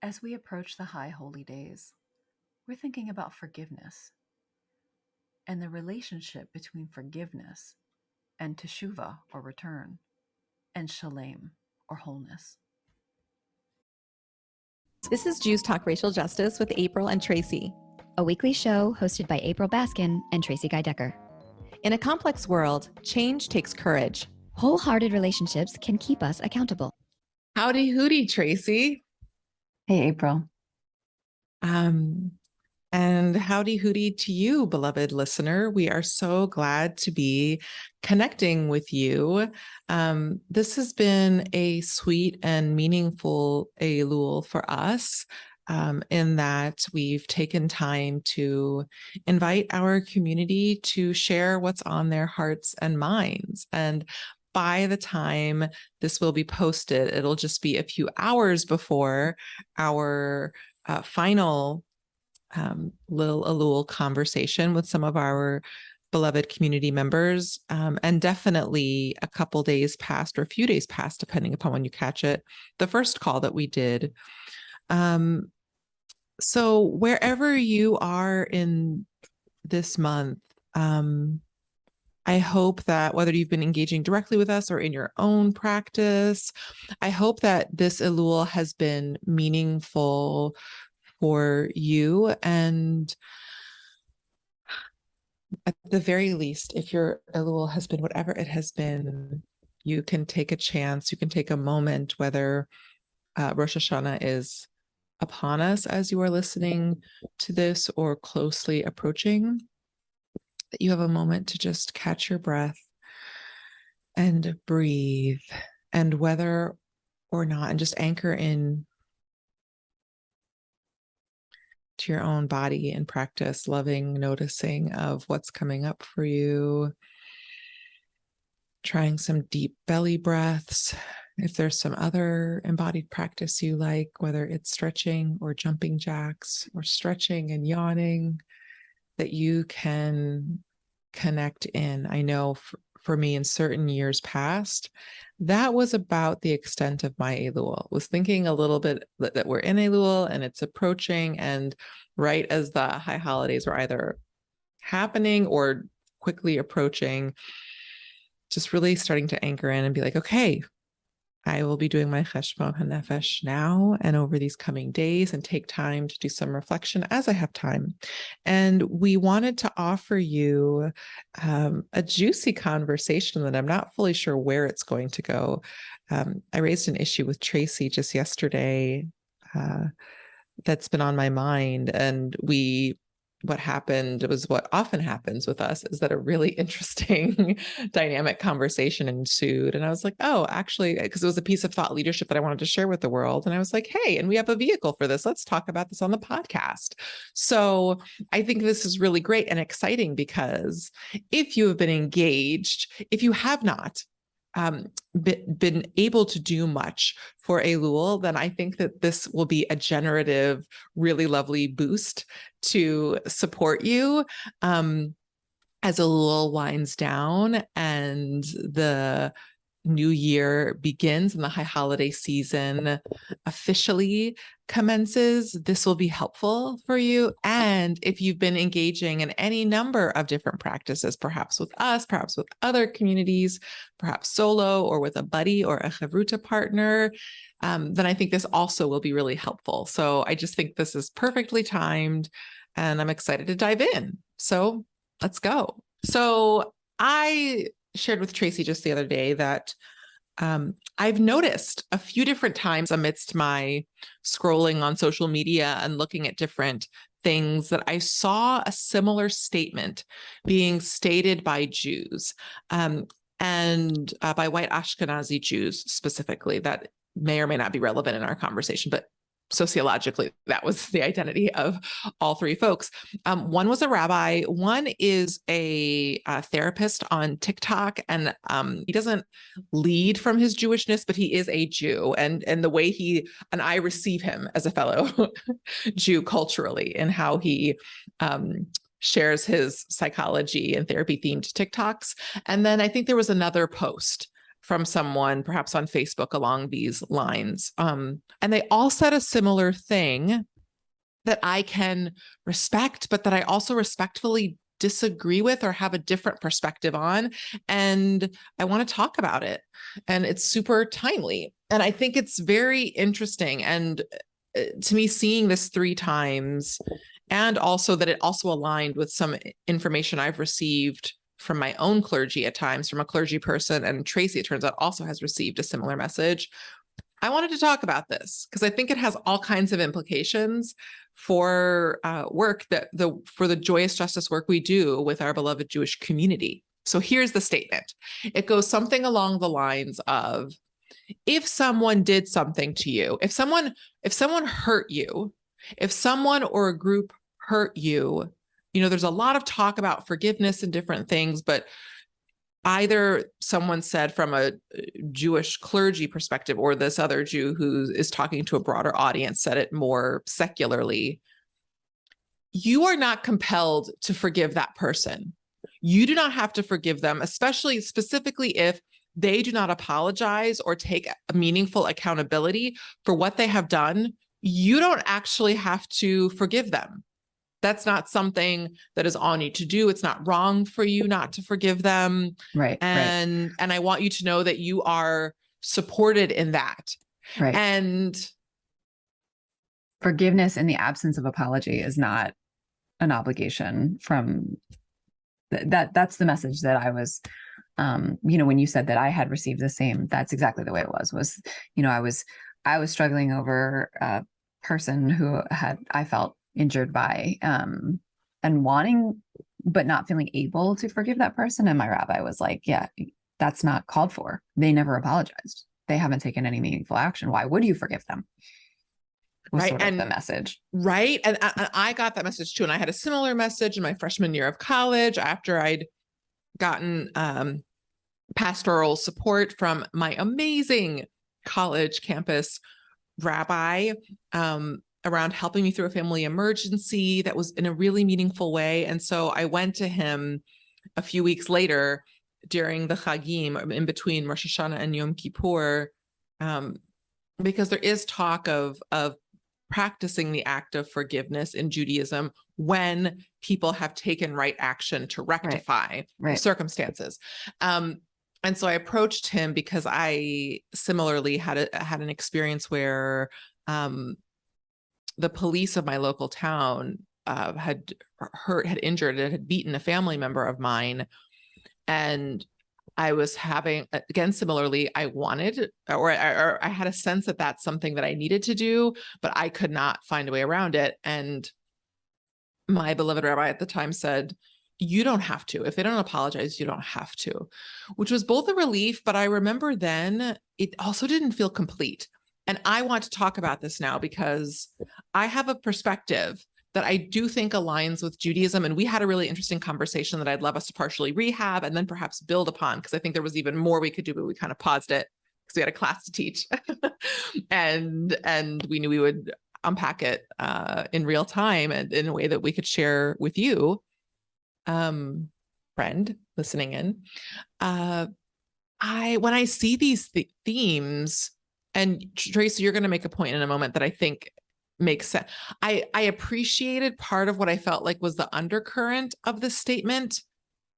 As we approach the high holy days, we're thinking about forgiveness and the relationship between forgiveness and teshuvah or return, and shalem or wholeness. This is Jews Talk Racial Justice with April and Tracie, a weekly show hosted by April Baskin and Tracie Guy-Decker. In a complex world, change takes courage. Wholehearted relationships can keep us accountable. Howdy hooty, Tracie. Hey, April. And howdy hooty to you, beloved listener. We are so glad to be connecting with you. This has been a sweet and meaningful Elul for us, in that we've taken time to invite our community to share what's on their hearts and minds. And by the time this will be posted, it'll just be a few hours before our final little Elul conversation with some of our beloved community members, and definitely a couple days past or a few days past, depending upon when you catch it, the first call that we did. So wherever you are in this month, I hope that whether you've been engaging directly with us or in your own practice, I hope that this Elul has been meaningful for you. And at the very least, if your Elul has been whatever it has been, you can take a chance, you can take a moment, whether Rosh Hashanah is upon us as you are listening to this or closely approaching, that you have a moment to just catch your breath and breathe, and whether or not, and just anchor in to your own body and practice, loving, noticing of what's coming up for you, trying some deep belly breaths. If there's some other embodied practice you like, whether it's stretching or jumping jacks or stretching and yawning, that you can connect in. I know for me in certain years past, that was about the extent of my Elul. Was thinking a little bit that we're in Elul and it's approaching, and right as the high holidays were either happening or quickly approaching, just really starting to anchor in and be like, okay, I will be doing my cheshbon hanefesh now and over these coming days, and take time to do some reflection as I have time. And we wanted to offer you a juicy conversation that I'm not fully sure where it's going to go. I raised an issue with Tracie just yesterday that's been on my mind, and what happened was what often happens with us, is that a really interesting dynamic conversation ensued. And I was like, oh, actually, because it was a piece of thought leadership that I wanted to share with the world. And I was like, hey, and we have a vehicle for this. Let's talk about this on the podcast. So I think this is really great and exciting, because if you have been engaged, if you have not been able to do much for Elul, then I think that this will be a generative, really lovely boost to support you as Elul winds down and the new year begins and the high holiday season officially commences. This will be helpful for you. And if you've been engaging in any number of different practices, perhaps with us, perhaps with other communities, perhaps solo or with a buddy or a chavruta partner, then I think this also will be really helpful. So I just think this is perfectly timed, and I'm excited to dive in. So let's go. So I shared with Tracie just the other day that I've noticed a few different times amidst my scrolling on social media and looking at different things that I saw a similar statement being stated by Jews, and by white Ashkenazi Jews specifically, that may or may not be relevant in our conversation, but sociologically, that was the identity of all three folks. One was a rabbi, one is a therapist on TikTok, and he doesn't lead from his Jewishness, but he is a Jew, and the way I receive him as a fellow Jew culturally, and how he shares his psychology and therapy themed TikToks. And then I think there was another post from someone, perhaps on Facebook, along these lines. And they all said a similar thing that I can respect, but that I also respectfully disagree with or have a different perspective on. And I want to talk about it. And it's super timely. And I think it's very interesting. And to me, seeing this 3 times, and also that it also aligned with some information I've received from my own clergy at times, from a clergy person, and Tracie, it turns out, also has received a similar message. I wanted to talk about this because I think it has all kinds of implications for work for the joyous justice work we do with our beloved Jewish community. So here's the statement. It goes something along the lines of, if someone did something to you, if someone hurt you, if someone or a group hurt you, there's a lot of talk about forgiveness and different things, but either someone said from a Jewish clergy perspective, or this other Jew who is talking to a broader audience said it more secularly, you are not compelled to forgive that person. You do not have to forgive them, specifically if they do not apologize or take a meaningful accountability for what they have done. You don't actually have to forgive them. That's not something that is on you to do. It's not wrong for you not to forgive them. Right. And I want you to know that you are supported in that. Right. And forgiveness in the absence of apology is not an obligation from that's the message that I was, when you said that I had received the same, that's exactly the way it was, I was struggling over a person who I felt injured by, and wanting, but not feeling able to forgive that person. And my rabbi was like, yeah, that's not called for. They never apologized. They haven't taken any meaningful action. Why would you forgive them? Was sort of the message. Right. And I got that message too. And I had a similar message in my freshman year of college after I'd gotten pastoral support from my amazing college campus rabbi, around helping me through a family emergency that was in a really meaningful way. And so I went to him a few weeks later during the Chagim, in between Rosh Hashanah and Yom Kippur, because there is talk of practicing the act of forgiveness in Judaism when people have taken right action to rectify the circumstances. And so I approached him because I similarly had an experience where the police of my local town had injured and had beaten a family member of mine. And I was having, again, similarly, I wanted, or I had a sense that that's something that I needed to do, but I could not find a way around it. And my beloved rabbi at the time said, you don't have to. If they don't apologize, you don't have to, which was both a relief, but I remember then it also didn't feel complete. And I want to talk about this now because I have a perspective that I do think aligns with Judaism. And we had a really interesting conversation that I'd love us to partially rehab and then perhaps build upon, because I think there was even more we could do, but we kind of paused it because we had a class to teach. and we knew we would unpack it in real time and in a way that we could share with you, friend listening in. When I see these themes, and Tracie, you're going to make a point in a moment that I think makes sense. I appreciated part of what I felt like was the undercurrent of this statement,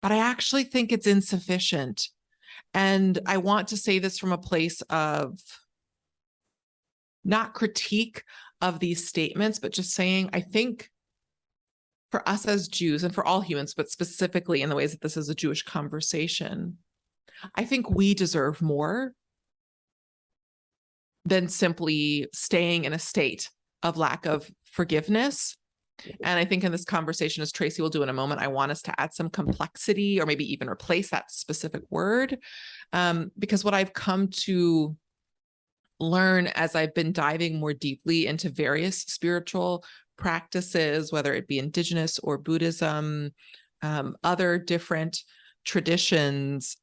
but I actually think it's insufficient. And I want to say this from a place of not critique of these statements, but just saying, I think for us as Jews and for all humans, but specifically in the ways that this is a Jewish conversation, I think we deserve more than simply staying in a state of lack of forgiveness. And I think in this conversation, as Tracie will do in a moment, I want us to add some complexity or maybe even replace that specific word. Because what I've come to learn as I've been diving more deeply into various spiritual practices, whether it be indigenous or Buddhism, other different traditions,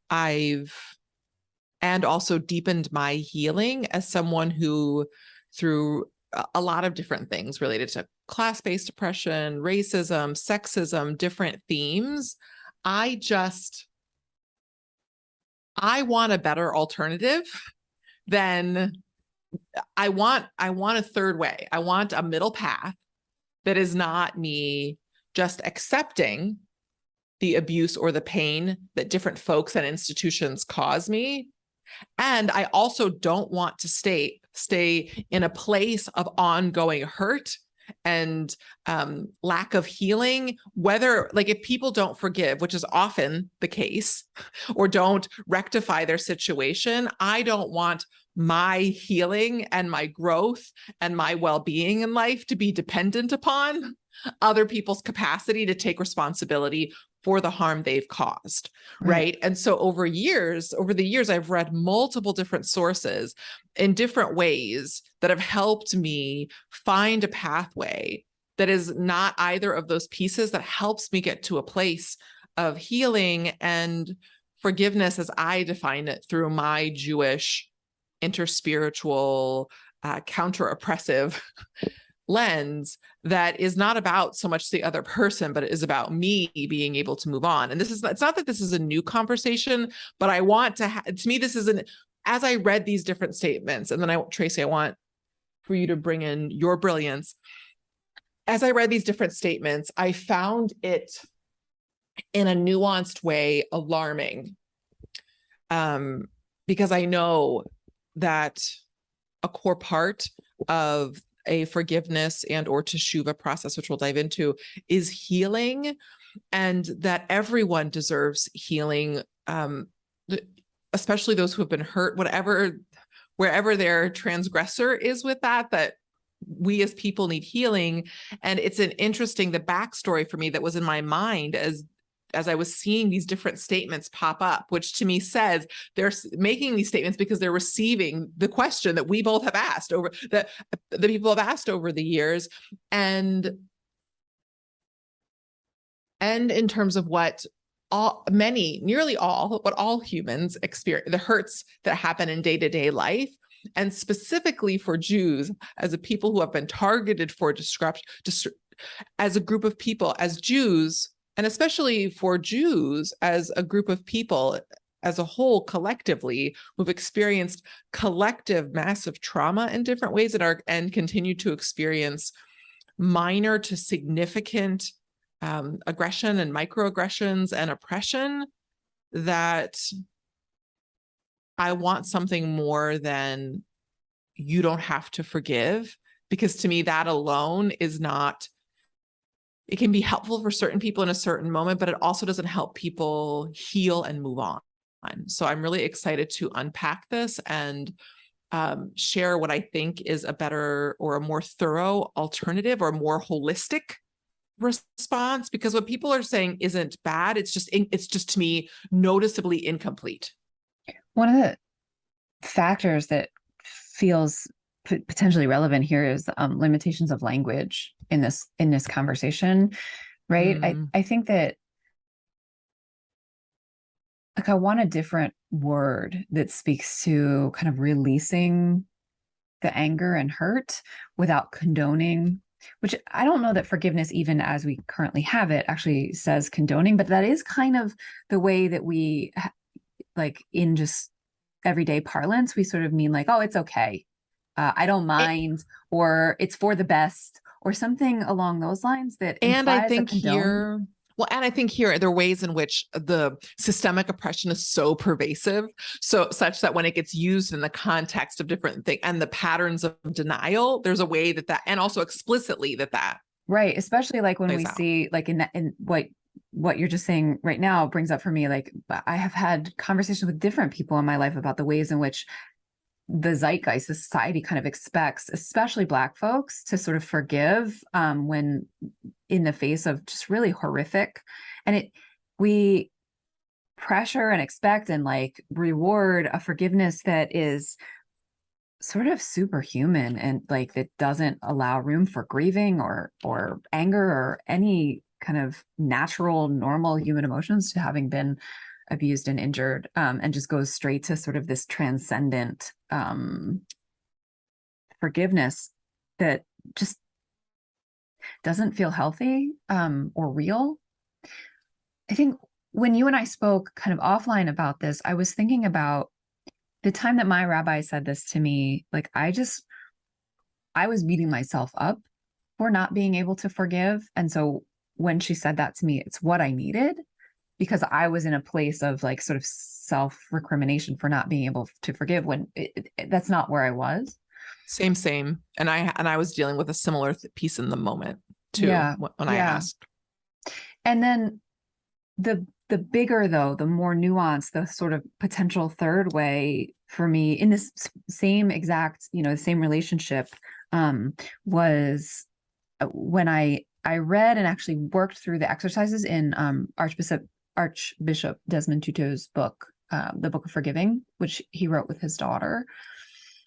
and also deepened my healing as someone who, through a lot of different things related to class-based oppression, racism, sexism, different themes, I just I want a better alternative than I want a third way. I want a middle path that is not me just accepting the abuse or the pain that different folks and institutions cause me. And I also don't want to stay in a place of ongoing hurt and lack of healing, whether like if people don't forgive, which is often the case, or don't rectify their situation, I don't want my healing and my growth and my well-being in life to be dependent upon other people's capacity to take responsibility for the harm they've caused, right? And so over the years, I've read multiple different sources in different ways that have helped me find a pathway that is not either of those pieces, that helps me get to a place of healing and forgiveness as I define it through my Jewish interspiritual, counter-oppressive lens, that is not about so much the other person, but it is about me being able to move on. And it's not that this is a new conversation, but I want to, to me, this is as I read these different statements, and then Tracie, I want for you to bring in your brilliance. As I read these different statements, I found it in a nuanced way alarming, because I know that a core part of a forgiveness and or teshuvah process, which we'll dive into, is healing, and that everyone deserves healing, especially those who have been hurt, wherever their transgressor is with that we as people need healing. And it's the backstory for me that was in my mind as I was seeing these different statements pop up, which to me says they're making these statements because they're receiving the question that we both have asked over, that the people have asked over the years. And in terms of what nearly all humans experience, the hurts that happen in day-to-day life, and specifically for Jews as a people who have been targeted for disruption, as a group of people, as Jews, and especially for Jews as a group of people as a whole, collectively, who've experienced collective massive trauma in different ways and continue to experience minor to significant aggression and microaggressions and oppression, that I want something more than you don't have to forgive, because to me that alone is not, it can be helpful for certain people in a certain moment, but it also doesn't help people heal and move on. So I'm really excited to unpack this and share what I think is a better or a more thorough alternative or a more holistic response, because what people are saying isn't bad. It's just to me noticeably incomplete. One of the factors that feels potentially relevant here is limitations of language in this conversation, right? I think that, like, I want a different word that speaks to kind of releasing the anger and hurt without condoning, which I don't know that forgiveness, even as we currently have it, actually says condoning, but that is kind of the way that we, like, in just everyday parlance, we sort of mean like, oh, it's okay. I don't mind, or it's for the best, or something along those lines that implies a condone. And I think here there are ways in which the systemic oppression is so pervasive, such that when it gets used in the context of different things and the patterns of denial, there's a way that and also explicitly that right, especially like when we out. see, like, in what you're just saying right now brings up for me, like, I have had conversations with different people in my life about the ways in which the zeitgeist, the society, kind of expects, especially Black folks, to sort of forgive when in the face of just really horrific, and we pressure and expect and like reward a forgiveness that is sort of superhuman, and like that doesn't allow room for grieving or anger or any kind of natural, normal human emotions to having been abused and injured, and just goes straight to sort of this transcendent forgiveness that just doesn't feel healthy or real. I think when you and I spoke kind of offline about this, I was thinking about the time that my rabbi said this to me. Like, I was beating myself up for not being able to forgive. And so when she said that to me, it's what I needed, because I was in a place of like sort of self-recrimination for not being able to forgive when that's not where I was. Same. And I was dealing with a similar piece in the moment too, Yeah. when I asked. And then the bigger, though, the more nuanced, the sort of potential third way for me in this same exact, the same relationship, was when I read and actually worked through the exercises in Archbishop Desmond Tutu's book, the Book of Forgiving, which he wrote with his daughter.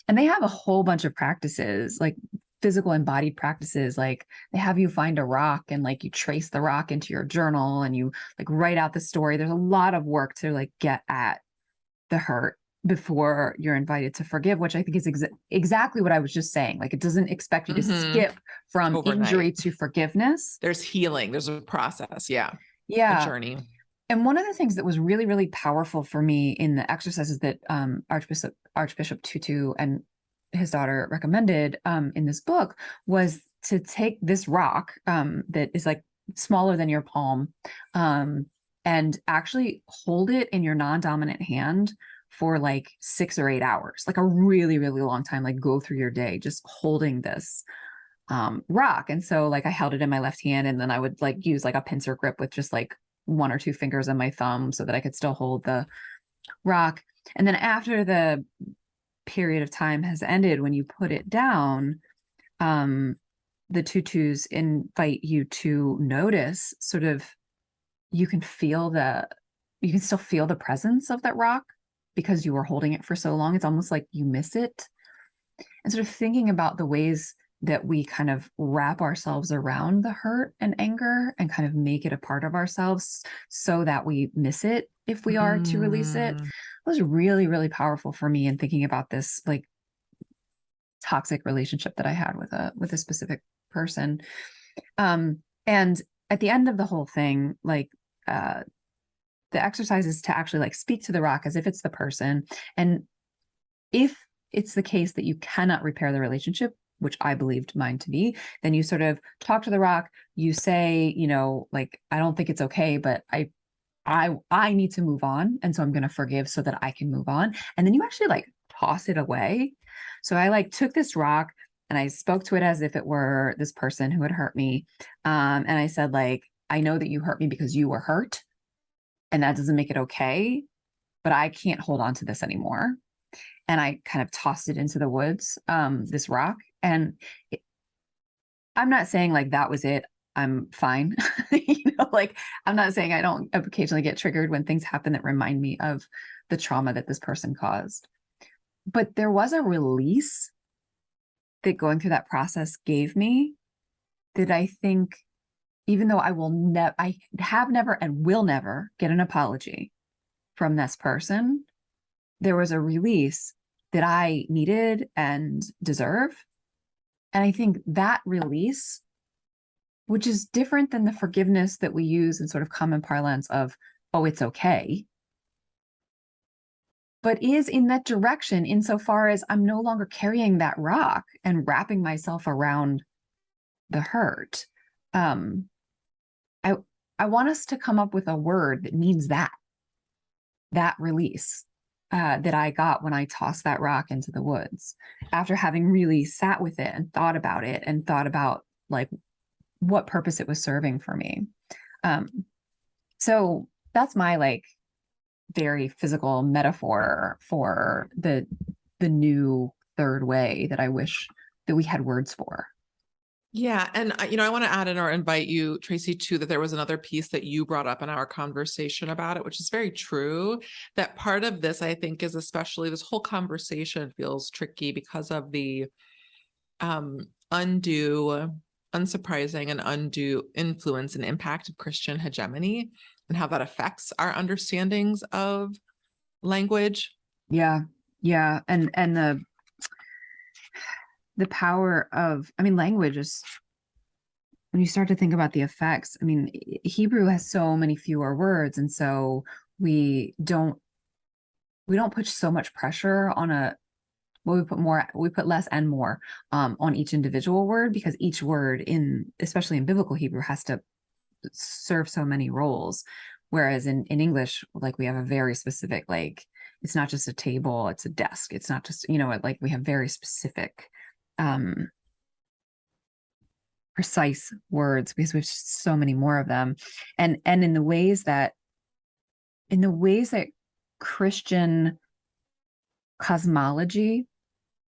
And they have a whole bunch of practices, like physical embodied practices. Like they have you find a rock and like you trace the rock into your journal and you like write out the story. There's a lot of work to like get at the hurt before you're invited to forgive, which I think is exactly what I was just saying. Like it doesn't expect you to skip from overnight. Injury to forgiveness. There's healing. There's a process. Yeah. A journey. And one of the things that was really, really powerful for me in the exercises that Archbishop Tutu and his daughter recommended in this book was to take this rock that is like smaller than your palm and actually hold it in your non-dominant hand for like 6 or 8 hours, like a really, really long time, like go through your day just holding this rock. And so like I held it in my left hand and then I would like use like a pincer grip with just like 1 or 2 fingers on my thumb so that I could still hold the rock. And then after the period of time has ended, when you put it down, the tutus invite you to notice sort of, you can still feel the presence of that rock because you were holding it for so long. It's almost like you miss it. And sort of thinking about the ways that we kind of wrap ourselves around the hurt and anger and kind of make it a part of ourselves so that we miss it if we are to release it, was really, really powerful for me in thinking about this like toxic relationship that I had with a specific person. And at the end of the whole thing, like the exercise is to actually like speak to the rock as if it's the person. And if it's the case that you cannot repair the relationship, which I believed mine to be, then you sort of talk to the rock, you say, like, I don't think it's okay, but I need to move on. And so I'm going to forgive so that I can move on. And then you actually like toss it away. So I like took this rock and I spoke to it as if it were this person who had hurt me. And I said, like, I know that you hurt me because you were hurt and that doesn't make it okay, but I can't hold on to this anymore. And I kind of tossed it into the woods, this rock. And I'm not saying like that was it. I'm fine. Like I'm not saying I don't occasionally get triggered when things happen that remind me of the trauma that this person caused. But there was a release that going through that process gave me that I think, even though I have never and will never get an apology from this person, there was a release that I needed and deserve. And I think that release, which is different than the forgiveness that we use in sort of common parlance of, oh, it's okay, but is in that direction insofar as I'm no longer carrying that rock and wrapping myself around the hurt. I want us to come up with a word that means that release that I got when I tossed that rock into the woods after having really sat with it and thought about like what purpose it was serving for me. So that's my like very physical metaphor for the new third way that I wish that we had words for. Yeah. And, I want to add in or invite you, Tracie, too, that there was another piece that you brought up in our conversation about it, which is very true. That part of this, I think, is especially this whole conversation feels tricky because of the unsurprising and undue influence and impact of Christian hegemony and how that affects our understandings of language. Yeah. And the power of, language is when you start to think about the effects, I mean, Hebrew has so many fewer words, and so we don't put so much pressure on we put less and more on each individual word, because each word especially in biblical Hebrew, has to serve so many roles. Whereas in English, like, we have a very specific, like, it's not just a table, it's a desk. It's not just, like, we have very specific, precise words, because we have so many more of them. And in the ways that Christian cosmology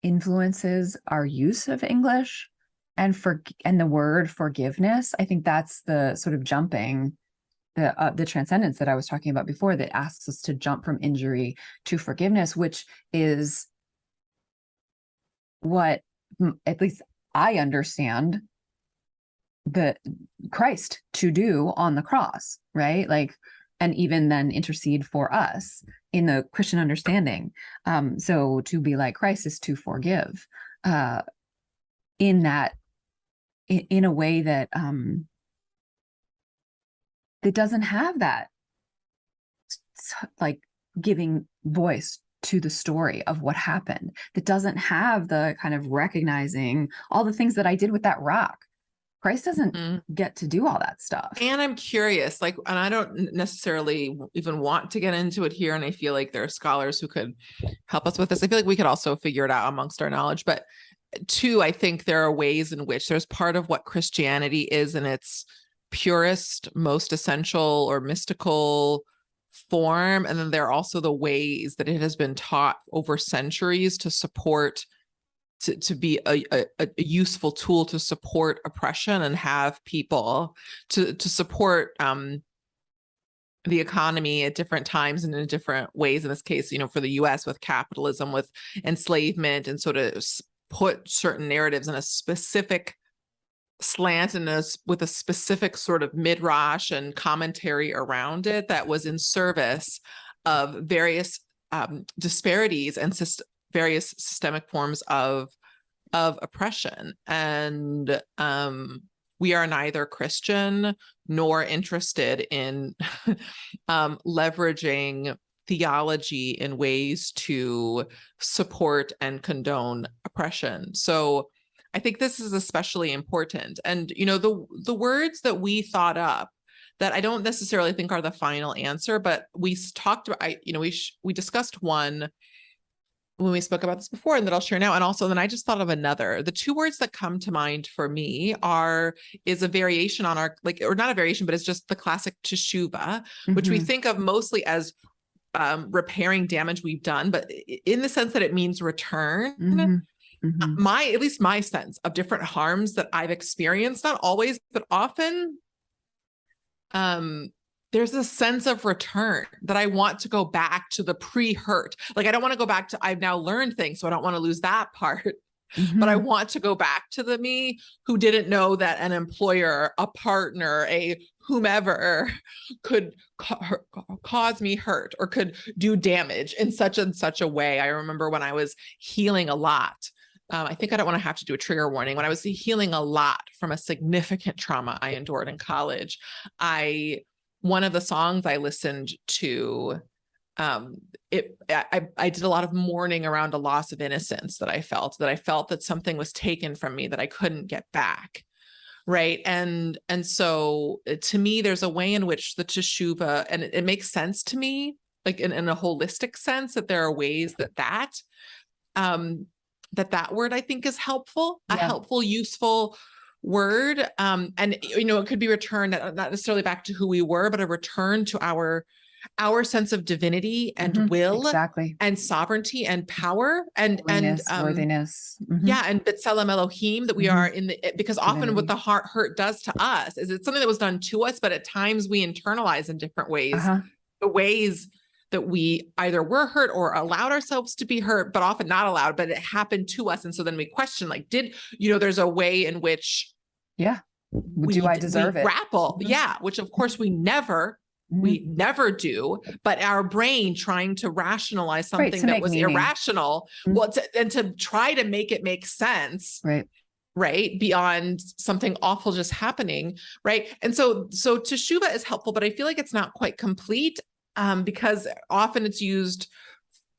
influences our use of English and the word forgiveness, I think that's the sort of jumping, the transcendence that I was talking about before, that asks us to jump from injury to forgiveness, which is what, at least I understand, the Christ to do on the cross, right? Like, and even then intercede for us in the Christian understanding. So to be like Christ is to forgive, in a way that that doesn't have that, like, giving voice to the story of what happened, that doesn't have the kind of recognizing all the things that I did with that rock. Christ doesn't get to do all that stuff. And I'm curious, like, and I don't necessarily even want to get into it here, and I feel like there are scholars who could help us with this. I feel like we could also figure it out amongst our knowledge. But two, I think there are ways in which there's part of what Christianity is in its purest, most essential or mystical form. And then there are also the ways that it has been taught over centuries to support, to be a useful tool to support oppression and have people to support the economy at different times and in different ways. In this case, for the US, with capitalism, with enslavement, and sort of put certain narratives in a specific slant and with a specific sort of midrash and commentary around it that was in service of various disparities and various systemic forms of oppression. And we are neither Christian nor interested in leveraging theology in ways to support and condone oppression. So I think this is especially important. And, the words that we thought up, that I don't necessarily think are the final answer, but we talked about, we discussed one when we spoke about this before, and that I'll share now. And also then I just thought of another. The two words that come to mind for me is a variation on our, like, or not a variation, but it's just the classic teshuvah, which we think of mostly as repairing damage we've done, but in the sense that it means return. At least my sense of different harms that I've experienced, not always, but often, there's a sense of return, that I want to go back to the pre-hurt. Like, I don't want to go back to, I've now learned things, so I don't want to lose that part. But I want to go back to the me who didn't know that an employer, a partner, a whomever could cause me hurt or could do damage in such and such a way. I remember when I was healing a lot, I think I don't want to have to do a trigger warning. When I was healing a lot from a significant trauma I endured in college, one of the songs I listened to, I did a lot of mourning around a loss of innocence that I felt that something was taken from me that I couldn't get back. Right. And so to me, there's a way in which the teshuvah, and it makes sense to me, like in a holistic sense, that there are ways that word, I think, is helpful, a helpful, useful word. And, it could be returned, not necessarily back to who we were, but a return to our sense of divinity and will, exactly, and sovereignty and power and worthiness. And B'Tselem Elohim, that we are because often what the hurt does to us is it's something that was done to us, but at times we internalize in different ways, the ways that we either were hurt or allowed ourselves to be hurt, but often not allowed, but it happened to us. And so then we question, like, there's a way in which, do I deserve it? Grapple. Which of course we never do, but our brain trying to rationalize something that was irrational, to try to make it make sense. Right. right? Beyond something awful just happening, right? And so teshuvah is helpful, but I feel like it's not quite complete, because often it's used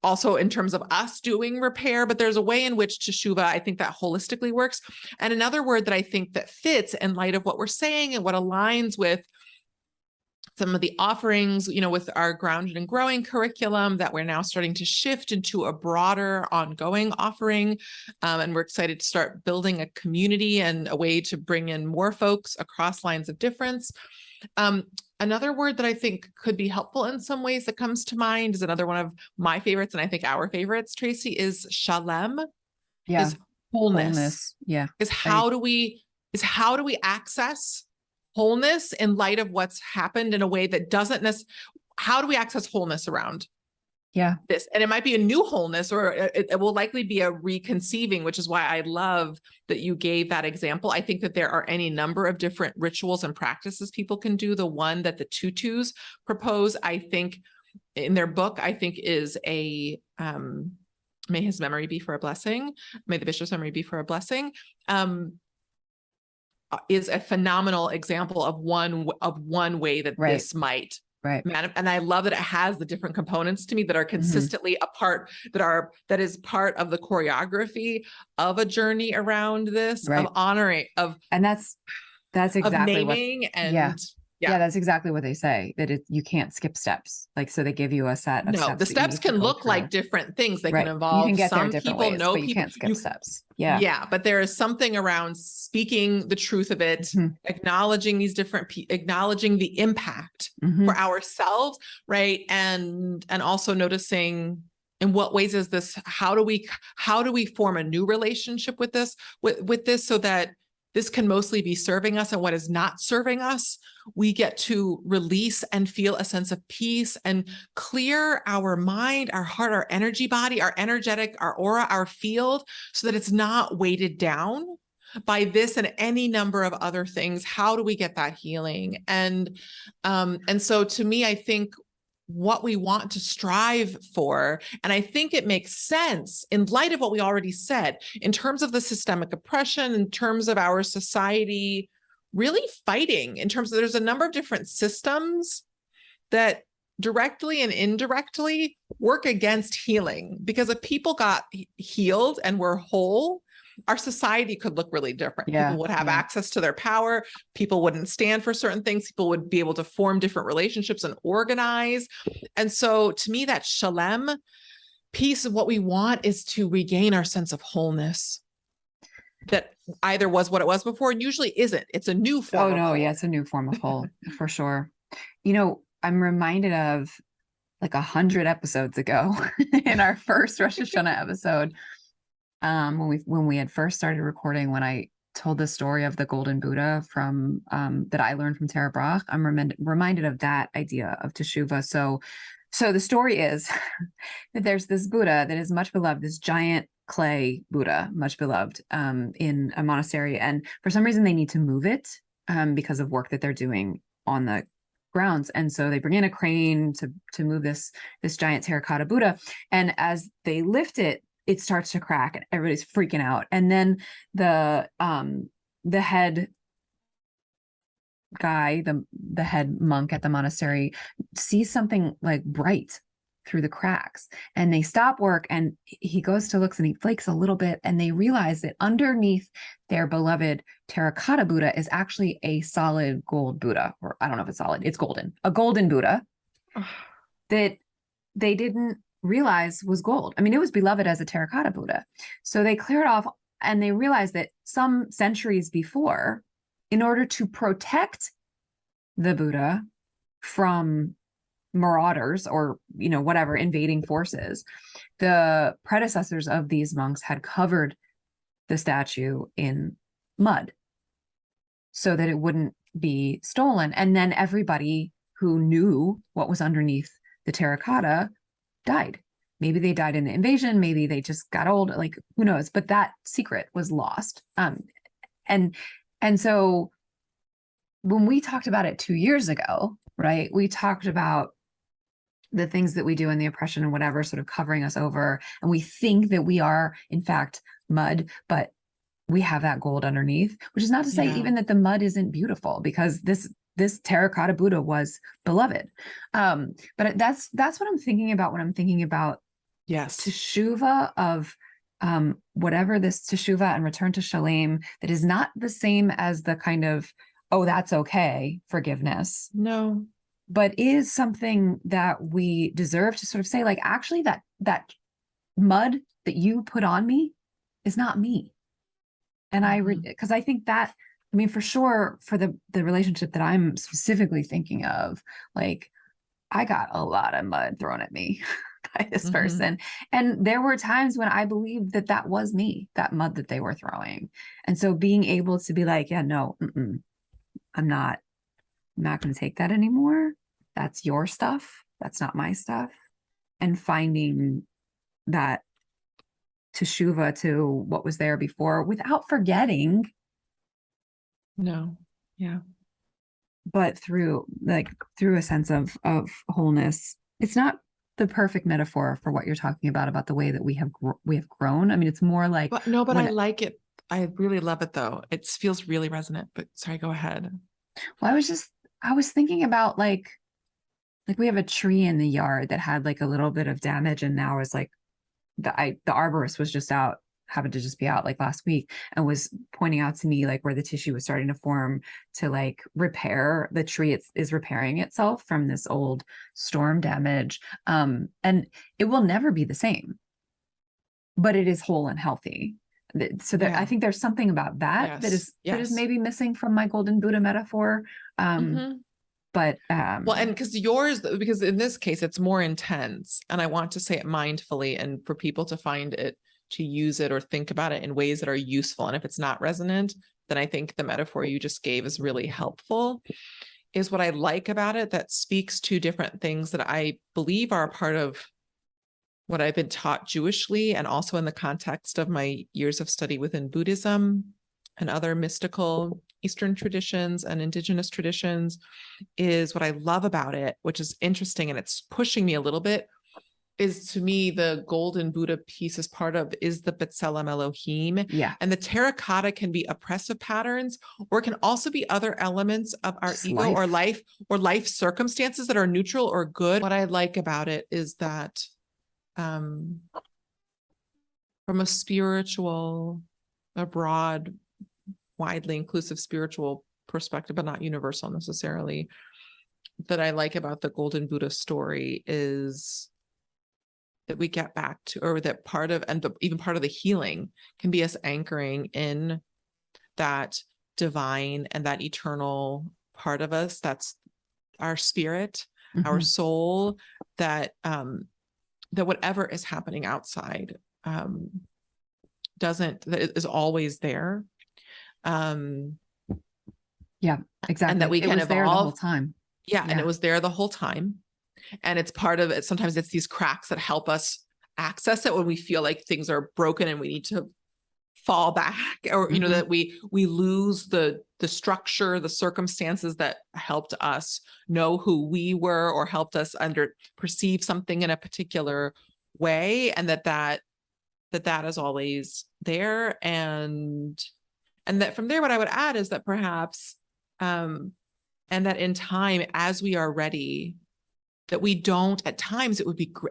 also in terms of us doing repair, but there's a way in which teshuvah, I think, that holistically works. And another word that I think that fits in light of what we're saying and what aligns with some of the offerings, with our grounded and growing curriculum that we're now starting to shift into a broader ongoing offering. And we're excited to start building a community and a way to bring in more folks across lines of difference. Another word that I think could be helpful in some ways that comes to mind is another one of my favorites, and I think our favorites, Tracie, is shalem. Yeah. Is wholeness. Wholeness. Yeah. Is how do we access wholeness in light of what's happened in a way that doesn't necessarily, how do we access wholeness around this? And it might be a new wholeness, or it will likely be a reconceiving, which is why I love that you gave that example. I think that there are any number of different rituals and practices people can do. The one that the Tutus propose, I think, in their book, I think is a, may his memory be for a blessing. May the bishop's memory be for a blessing. Is a phenomenal example of one way that this might and I love that it has the different components to me that are consistently a part, that is part of the choreography of a journey around this, of honoring, and that's exactly of naming that's exactly what they say, that you can't skip steps. Like, so they give you a set of steps. The steps can look like different things. They can involve, you can get some there different people ways, know but people, you can't skip steps. But there is something around speaking the truth of it, acknowledging these different, acknowledging the impact for ourselves, right? And also noticing, in what ways is this, how do we form a new relationship with this, so that this can mostly be serving us, and what is not serving us, we get to release and feel a sense of peace and clear our mind, our heart, our energy body, our energetic, our aura, our field, so that it's not weighted down by this and any number of other things. How do we get that healing? And so to me, I think what we want to strive for, and I think it makes sense in light of what we already said, in terms of the systemic oppression, in terms of our society really fighting, in terms of, there's a number of different systems that directly and indirectly work against healing, because if people got healed and were whole, our society could look really different. People would have access to their power. People wouldn't stand for certain things. People would be able to form different relationships and organize. And so to me, that shalem piece of what we want is to regain our sense of wholeness that either was what it was before, and usually isn't. It's a new form. Oh, no. Yeah. It's a new form of whole for sure. I'm reminded of like 100 episodes ago in our first Rosh Hashanah episode, when we had first started recording, when I told the story of the golden Buddha from that I learned from Tara Brach, I'm reminded of that idea of teshuvah. So the story is that there's this Buddha that is much beloved, this giant clay Buddha, much beloved, in a monastery, and for some reason they need to move it because of work that they're doing on the grounds, and so they bring in a crane to move this giant terracotta Buddha, and as they lift it, it starts to crack and everybody's freaking out. And then the head guy, the head monk at the monastery, sees something like bright through the cracks, and they stop work, and he goes to look and he flakes a little bit, and they realize that underneath their beloved terracotta Buddha is actually a solid gold Buddha, or I don't know if it's solid, it's golden, a golden Buddha that they didn't realize was gold. I mean, it was beloved as a terracotta Buddha. So they clear it off, and they realized that some centuries before, in order to protect the Buddha from marauders or, whatever, invading forces, the predecessors of these monks had covered the statue in mud so that it wouldn't be stolen. And then everybody who knew what was underneath the terracotta died. Maybe they died in the invasion. Maybe they just got old. Like, who knows? But that secret was lost. And so when we talked about it 2 years ago, right, we talked about the things that we do in the oppression and whatever sort of covering us over. And we think that we are, in fact, mud, but we have that gold underneath, which is not to say even that the mud isn't beautiful, because this terracotta Buddha was beloved. But that's what I'm thinking about when I'm thinking about teshuvah of whatever this teshuvah and return to shalem, that is not the same as the kind of, oh, that's okay forgiveness. No. But is something that we deserve to sort of say, like, actually that mud that you put on me is not me. And because I think that, I mean, for sure, for the relationship that I'm specifically thinking of, like, I got a lot of mud thrown at me by this person. And there were times when I believed that that was me, that mud that they were throwing. And so being able to be like, yeah, no, I'm not going to take that anymore. That's your stuff. That's not my stuff. And finding that teshuvah to what was there before without forgetting. No. Yeah. But through a sense of wholeness. It's not the perfect metaphor for what you're talking about the way that we have grown. I mean, it's more like, but I like it. I really love it though. It feels really resonant, but sorry, go ahead. Well, I was thinking about like we have a tree in the yard that had like a little bit of damage, and now is like the arborist was just out, happened to just be out like last week, and was pointing out to me like where the tissue was starting to form to like repair the tree. Is repairing itself from this old storm damage. And it will never be the same, but it is whole and healthy. So I think there's something about that that is maybe missing from my golden Buddha metaphor. But well, and because in this case it's more intense, and I want to say it mindfully, and for people to find it, to use it or think about it in ways that are useful. And if it's not resonant, then I think the metaphor you just gave is really helpful. Is what I like about it, that speaks to different things that I believe are a part of what I've been taught Jewishly, and also in the context of my years of study within Buddhism and other mystical Eastern traditions and indigenous traditions. Is what I love about it, which is interesting, and it's pushing me a little bit, is to me the golden Buddha piece is part of is the B'Tselem Elohim. Yeah. And the terracotta can be oppressive patterns, or it can also be other elements of our Just ego or life circumstances that are neutral or good. What I like about it is that from a spiritual, a broad, widely inclusive spiritual perspective, but not universal necessarily, that I like about the golden Buddha story is that we get back to, or that part of, and even part of the healing can be us anchoring in that divine and that eternal part of us. That's our spirit, our soul, that whatever is happening outside that is always there. Yeah, exactly. And that we can evolve there the whole time. Yeah. And it was there the whole time. And it's part of it. Sometimes it's these cracks that help us access it when we feel like things are broken and we need to fall back, or, you know, that we lose the structure, the circumstances that helped us know who we were, or helped us perceive something in a particular way. And that is always there. And that from there, what I would add is that perhaps, and that in time, as we are ready, that we don't, at times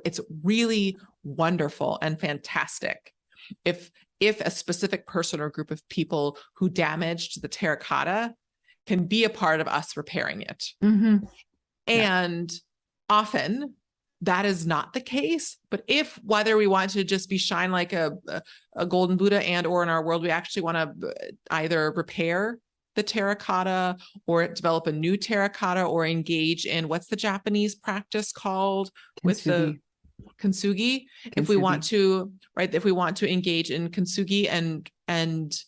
it's really wonderful and fantastic if a specific person or group of people who damaged the terracotta can be a part of us repairing it. And often that is not the case. But if, whether we want to just be shine like a golden Buddha, and or in our world we actually want to either repair the terracotta or develop a new terracotta, or engage in, what's the Japanese practice called? With the kintsugi. If we want to, if we want to engage in kintsugi and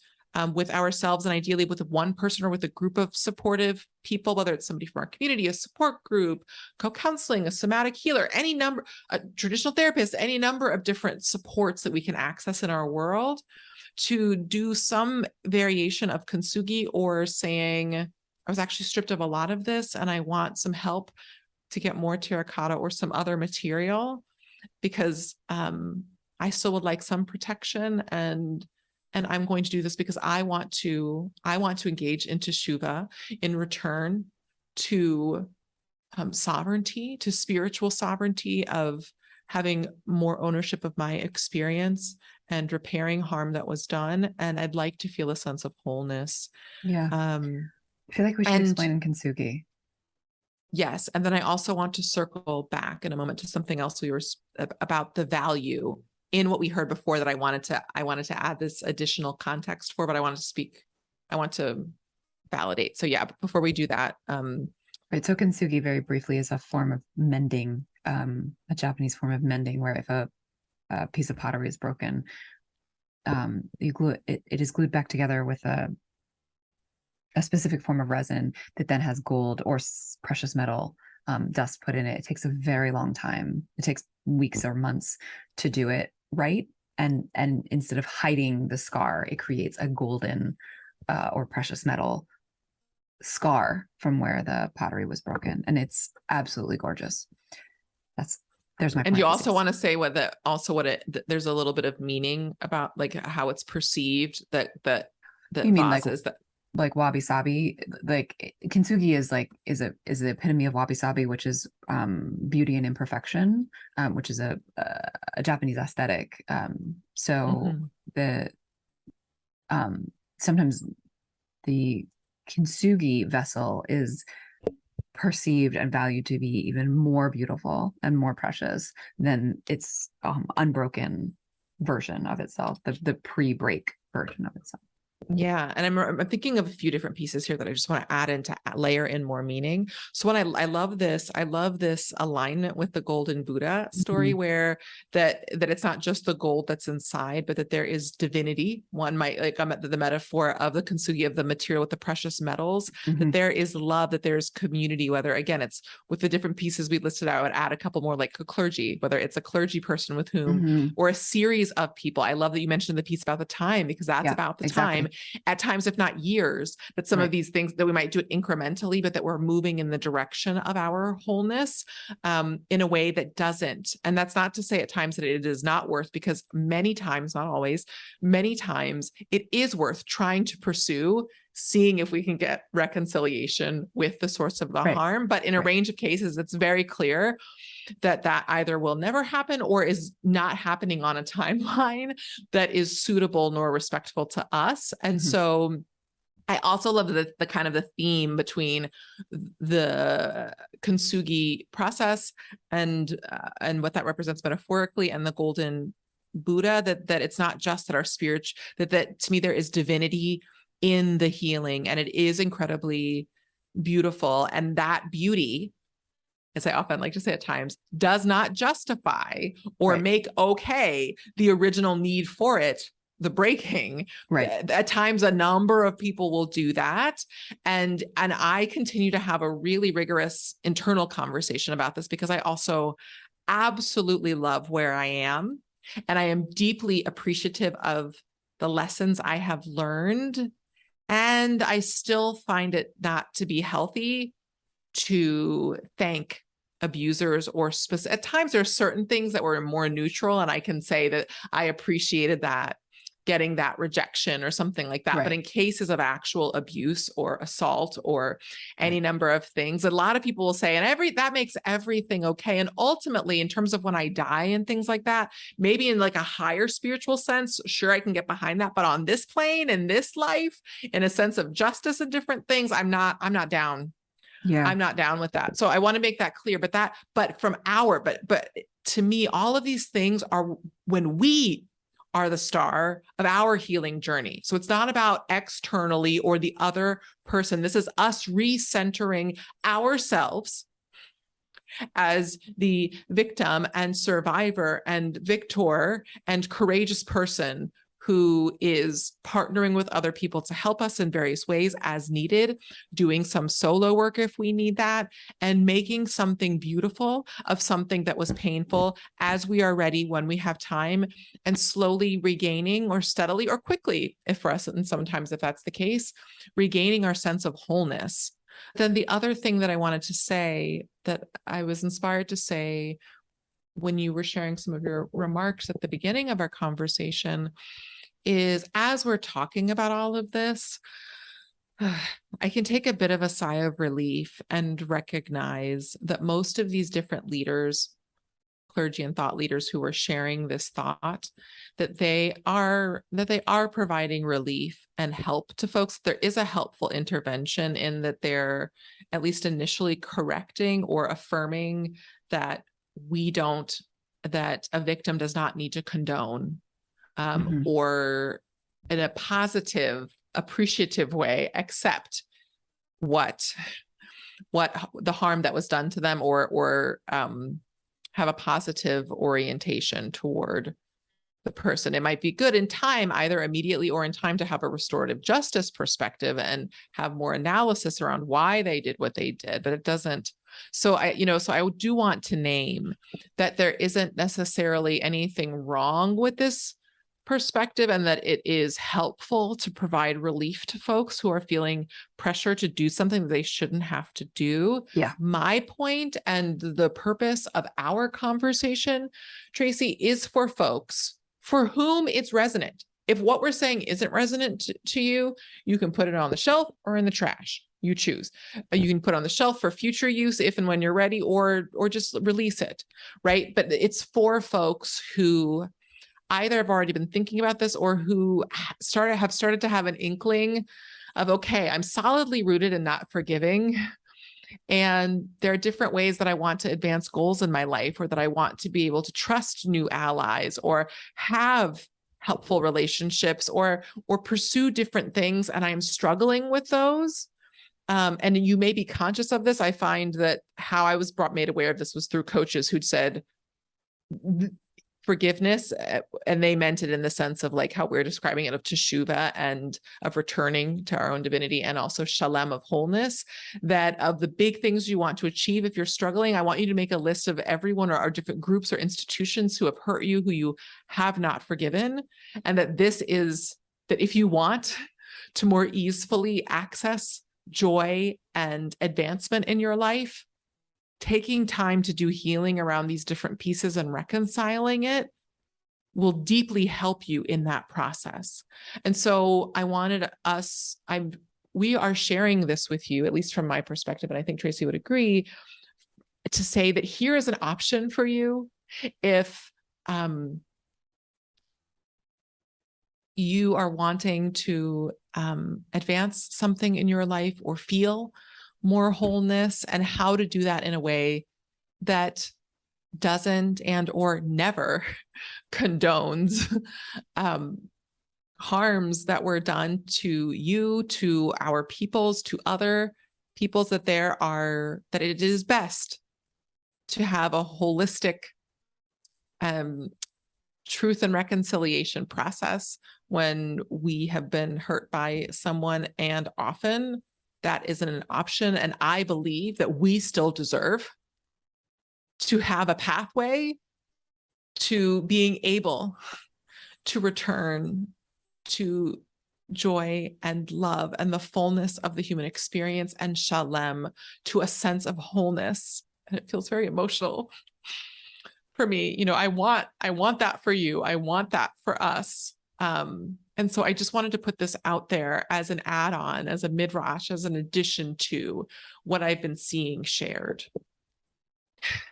with ourselves, and ideally with one person or with a group of supportive people, whether it's somebody from our community, a support group, co-counseling, a somatic healer, any number, a traditional therapist, any number of different supports that we can access in our world, to do some variation of kintsugi, or saying, I was actually stripped of a lot of this and I want some help to get more terracotta or some other material, because I still would like some protection and and I'm going to do this because I want to engage in teshuvah in return to sovereignty, to spiritual sovereignty, of having more ownership of my experience and repairing harm that was done. And I'd like to feel a sense of wholeness. Yeah. I feel like we should explain in kintsugi. Yes. And then I also want to circle back in a moment to something else we were about the value in what we heard before that I wanted to add this additional context for, but I want to validate. So yeah, before we do that. Right. So kintsugi, very briefly, is a form of mending, a Japanese form of mending, where if a piece of pottery is broken, you glue it is glued back together with a specific form of resin that then has gold or precious metal dust put in it. It takes a very long time. It takes weeks or months to do it right. And instead of hiding the scar, it creates a golden or precious metal scar from where the pottery was broken. And it's absolutely gorgeous. There's my and you also want to say there's a little bit of meaning about like how it's perceived that you mean vases like wabi sabi, like kintsugi is the epitome of wabi sabi, which is beauty and imperfection, which is a Japanese aesthetic. Sometimes the kintsugi vessel is perceived and valued to be even more beautiful and more precious than its unbroken version of itself, the pre-break version of itself. Yeah. And I'm thinking of a few different pieces here that I just want to add in to layer in more meaning. So when I love this alignment with the golden Buddha story, where that it's not just the gold that's inside, but that there is divinity. One might the metaphor of the kintsugi, of the material with the precious metals, that there is love, that there's community, whether again, it's with the different pieces we listed. I would add a couple more, like a clergy, whether it's a clergy person with whom, or a series of people. I love that you mentioned the piece about the time, because that's about the time. At times, if not years, that some of these things that we might do it incrementally, but that we're moving in the direction of our wholeness in a way that doesn't. And that's not to say at times that it is not worth, because many times, not always, many times it is worth trying to pursue seeing if we can get reconciliation with the source of the harm. But in a range of cases, it's very clear that either will never happen or is not happening on a timeline that is suitable nor respectful to us. And so I also love the kind of the theme between the kintsugi process and what that represents metaphorically, and the golden Buddha, that it's not just that our spirit, that to me there is divinity in the healing, and it is incredibly beautiful. And that beauty, as I often like to say at times, does not justify or make okay the original need for it, the breaking. At times, a number of people will do that. And I continue to have a really rigorous internal conversation about this, because I also absolutely love where I am. And I am deeply appreciative of the lessons I have learned. And I still find it not to be healthy to thank abusers, or at times there are certain things that were more neutral, and I can say that I appreciated that, getting that rejection or something like that. But in cases of actual abuse or assault or any number of things, a lot of people will say, and that makes everything okay. And ultimately, in terms of when I die and things like that, maybe in like a higher spiritual sense, sure, I can get behind that. But on this plane, in this life, in a sense of justice and different things, I'm not down. Yeah, I'm not down with that. So I want to make that clear. But to me, all of these things are when we are the star of our healing journey. So it's not about externally or the other person. This is us recentering ourselves as the victim and survivor and victor and courageous person who is partnering with other people to help us in various ways as needed, doing some solo work if we need that, and making something beautiful of something that was painful as we are ready, when we have time, and slowly regaining, or steadily or quickly, if for us, and sometimes if that's the case, regaining our sense of wholeness. Then the other thing that I wanted to say, that I was inspired to say when you were sharing some of your remarks at the beginning of our conversation, is as we're talking about all of this, I can take a bit of a sigh of relief and recognize that most of these different leaders, clergy and thought leaders who are sharing this thought, that they are providing relief and help to folks. There is a helpful intervention in that they're at least initially correcting or affirming that that a victim does not need to condone or in a positive, appreciative way accept what the harm that was done to them, or have a positive orientation toward the person. It might be good in time, either immediately or in time, to have a restorative justice perspective and have more analysis around why they did what they did, but it doesn't. So I do want to name that there isn't necessarily anything wrong with this perspective, and that it is helpful to provide relief to folks who are feeling pressure to do something that they shouldn't have to do. Yeah. My point and the purpose of our conversation, Tracie, is for folks for whom it's resonant. If what we're saying isn't resonant to you, you can put it on the shelf or in the trash. You choose. You can put on the shelf for future use if and when you're ready, or just release it, right? But it's for folks who either have already been thinking about this or who have started to have an inkling of, okay, I'm solidly rooted in not forgiving. And there are different ways that I want to advance goals in my life, or that I want to be able to trust new allies or have helpful relationships or pursue different things. And I'm struggling with those. And you may be conscious of this. I find that how I was made aware of this was through coaches who'd said forgiveness, and they meant it in the sense of like how we're describing it, of teshuvah and of returning to our own divinity, and also shalem, of wholeness, that of the big things you want to achieve, if you're struggling, I want you to make a list of everyone or different groups or institutions who have hurt you, who you have not forgiven, and that if you want to more easily access joy and advancement in your life, taking time to do healing around these different pieces and reconciling it will deeply help you in that process. And so we are sharing this with you, at least from my perspective, and I think Tracie would agree, to say that here is an option for you if you are wanting to advance something in your life or feel more wholeness, and how to do that in a way that doesn't or never condones harms that were done to you, to our peoples, to other peoples, that it is best to have a holistic truth and reconciliation process when we have been hurt by someone, and often that isn't an option. And I believe that we still deserve to have a pathway to being able to return to joy and love and the fullness of the human experience, and shalem, to a sense of wholeness. And it feels very emotional for me. I want that for you. I want that for us. And so I just wanted to put this out there as an add-on, as a midrash, as an addition to what I've been seeing shared.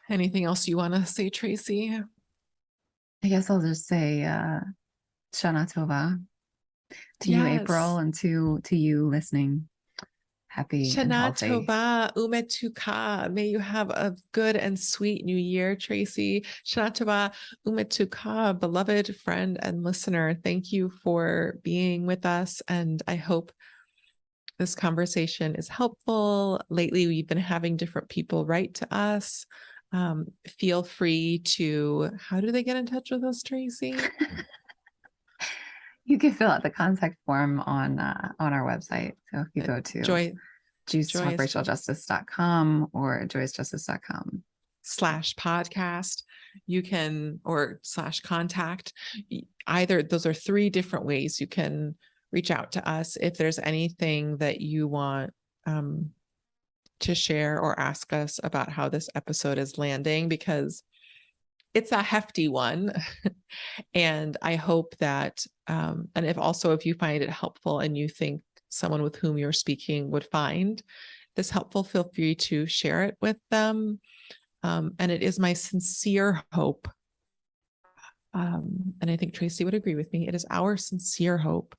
Anything else you want to say, Tracie? I guess I'll just say Shana Tova to you, April, and to you listening. Happy and Shana healthy. Tova umetuka. May you have a good and sweet new year, Tracie. Shana Tova umetuka, beloved friend and listener. Thank you for being with us, and I hope this conversation is helpful. Lately, we've been having different people write to us. Feel free to, how do they get in touch with us, Tracie? You can fill out the contact form on our website. So if you go to juicetalkracialjustice.com or joyousjustice.com /podcast, you can, or /contact, either. Those are three different ways you can reach out to us if there's anything that you want to share or ask us about how this episode is landing, because it's a hefty one. And I hope that, and if you find it helpful and you think someone with whom you're speaking would find this helpful, feel free to share it with them. And it is my sincere hope, and I think Tracie would agree with me, it is our sincere hope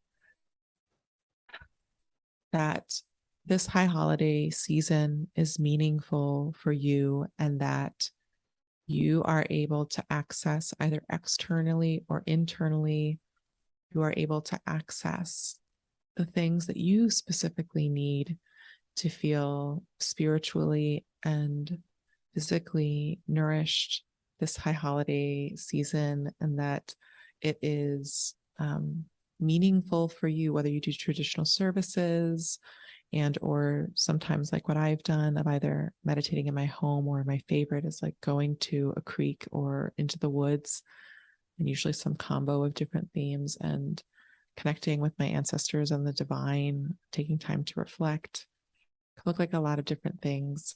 that this high holiday season is meaningful for you, and that you are able to access either externally or internally, you are able to access the things that you specifically need to feel spiritually and physically nourished this high holiday season, and that it is meaningful for you, whether you do traditional services and or sometimes like what I've done of either meditating in my home, or my favorite is like going to a creek or into the woods, and usually some combo of different themes, and connecting with my ancestors and the divine, taking time to reflect. It could look like a lot of different things.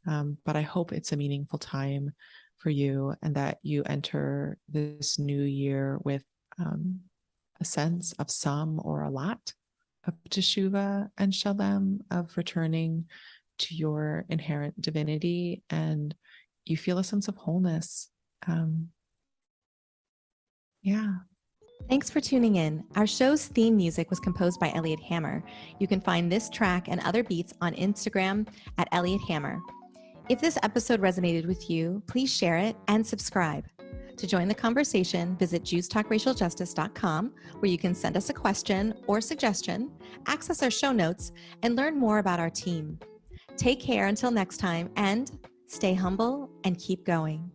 But I hope it's a meaningful time for you, and that you enter this new year with a sense of some or a lot of teshuvah and shalem, of returning to your inherent divinity, and you feel a sense of wholeness. Yeah. Thanks for tuning in. Our show's theme music was composed by Elliot Hammer. You can find this track and other beats on Instagram at Elliot Hammer. If this episode resonated with you, please share it and subscribe. To join the conversation, visit JewsTalkRacialJustice.com, where you can send us a question or suggestion, access our show notes, and learn more about our team. Take care until next time, and stay humble and keep going.